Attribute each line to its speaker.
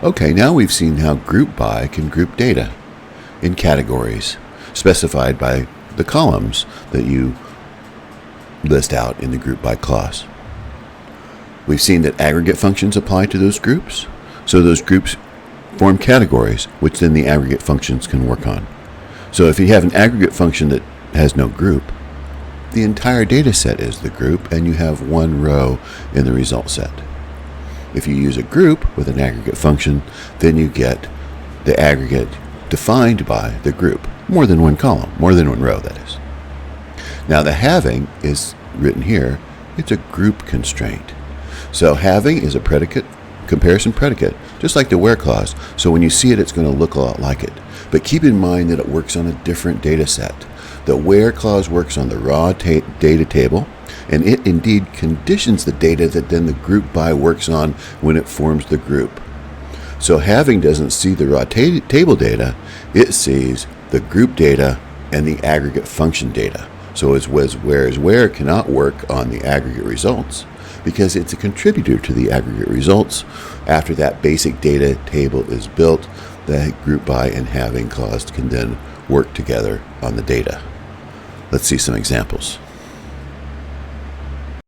Speaker 1: Okay, now we've seen how group by can group data in categories specified by the columns that you list out in the group by clause. We've seen that aggregate functions apply to those groups, so those groups form categories which then the aggregate functions can work on. So if you have an aggregate function that has no group, the entire data set is the group and you have one row in the result set. If you use a group with an aggregate function, then you get the aggregate defined by the group. More than one column, more than one row, that is. Now the having is written here. It's a group constraint. So having is a predicate, comparison predicate, just like the where clause. So when you see it, it's going to look a lot like it. But keep in mind that it works on a different data set. The where clause works on the raw data table, and it indeed conditions the data that then the group by works on when it forms the group. So having doesn't see the raw table data, it sees the group data and the aggregate function data. So as where cannot work on the aggregate results because it's a contributor to the aggregate results. After that basic data table is built, the group by and having clause can then work together on the data. Let's see some examples.